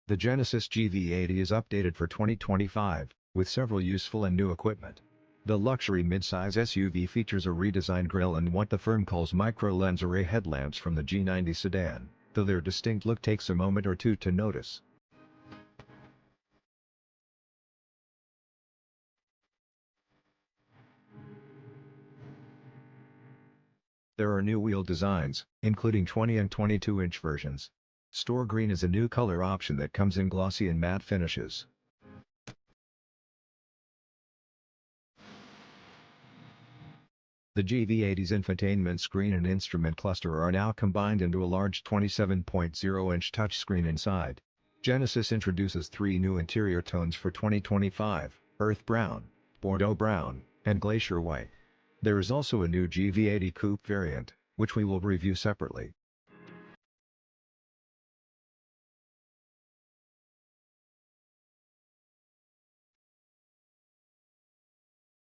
The Genesis GV80 is updated for 2025, with several useful and new equipment. The luxury midsize SUV features a redesigned grille and what the firm calls micro-lens array headlamps from the G90 sedan, though their distinct look takes a moment or two to notice. There are new wheel designs, including 20 and 22-inch versions. Store green is a new color option that comes in glossy and matte finishes. The GV80's infotainment screen and instrument cluster are now combined into a large 27.0-inch touchscreen inside. Genesis introduces 3 new interior tones for 2025, Earth Brown, Bordeaux Brown, and Glacier White. There is also a new GV80 Coupe variant, which we will review separately.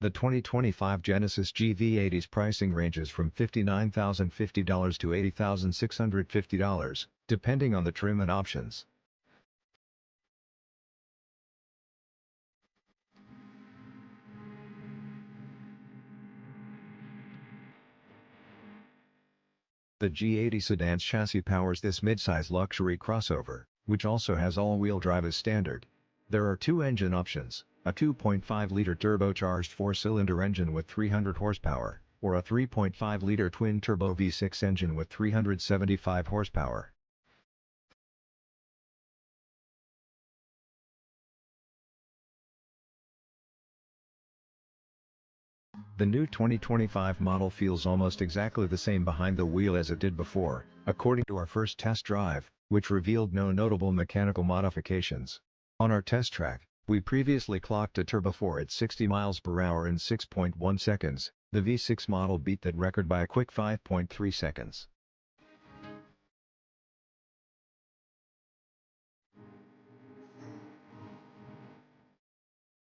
The 2025 Genesis GV80's pricing ranges from $59,050 to $80,650, depending on the trim and options. The G80 sedan's chassis powers this midsize luxury crossover, which also has all-wheel drive as standard. There are 2 engine options, a 2.5-liter turbocharged 4-cylinder engine with 300 horsepower, or a 3.5-liter twin-turbo V6 engine with 375 horsepower. The new 2025 model feels almost exactly the same behind the wheel as it did before, according to our first test drive, which revealed no notable mechanical modifications. On our test track, we previously clocked a Turbo 4 at 60 miles per hour in 6.1 seconds, the V6 model beat that record by a quick 5.3 seconds.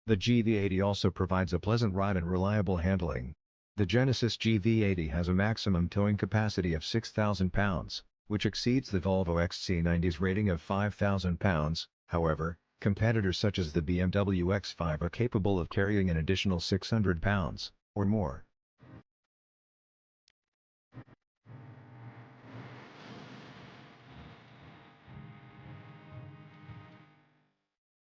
The GV80 also provides a pleasant ride and reliable handling. The Genesis GV80 has a maximum towing capacity of 6,000 pounds, which exceeds the Volvo XC90's rating of 5,000 pounds. However, competitors such as the BMW X5 are capable of carrying an additional 600 pounds, or more.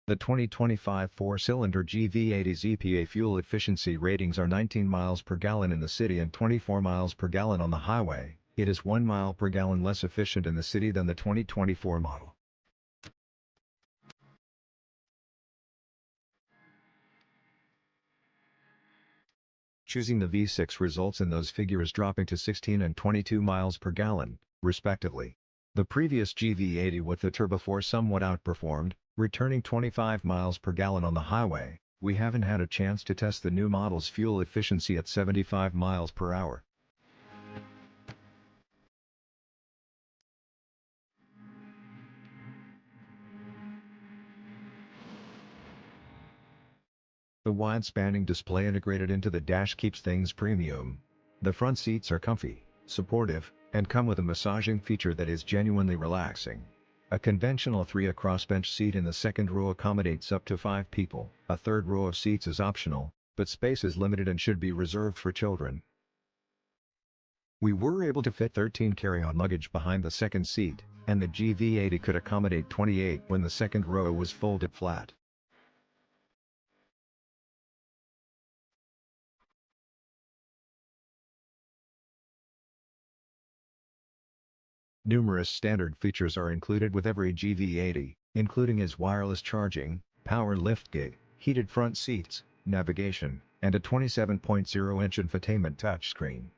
The 2025 4-cylinder GV80's EPA fuel efficiency ratings are 19 miles per gallon in the city and 24 miles per gallon on the highway. It is 1 mile per gallon less efficient in the city than the 2024 model. Choosing the V6 results in those figures dropping to 16 and 22 miles per gallon, respectively. The previous GV80 with the Turbo 4 somewhat outperformed, returning 25 miles per gallon on the highway. We haven't had a chance to test the new model's fuel efficiency at 75 miles per hour. The wide-spanning display integrated into the dash keeps things premium. The front seats are comfy, supportive, and come with a massaging feature that is genuinely relaxing. A conventional 3A crossbench seat in the second row accommodates up to 5 people. A third row of seats is optional, but space is limited and should be reserved for children. We were able to fit 13 carry-on luggage behind the second seat, and the GV80 could accommodate 28 when the second row was folded flat. Numerous standard features are included with every GV80, including its wireless charging, power liftgate, heated front seats, navigation, and a 27.0-inch infotainment touchscreen.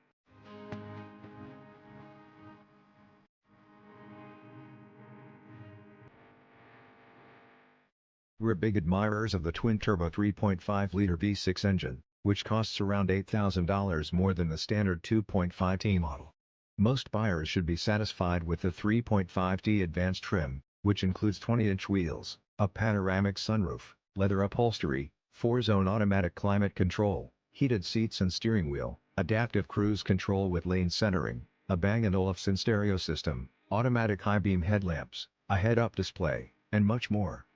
We're big admirers of the twin-turbo 3.5-liter V6 engine, which costs around $8,000 more than the standard 2.5T model. Most buyers should be satisfied with the 3.5T advanced trim, which includes 20-inch wheels, a panoramic sunroof, leather upholstery, 4-zone automatic climate control, heated seats and steering wheel, adaptive cruise control with lane centering, a Bang & Olufsen stereo system, automatic high-beam headlamps, a head-up display, and much more.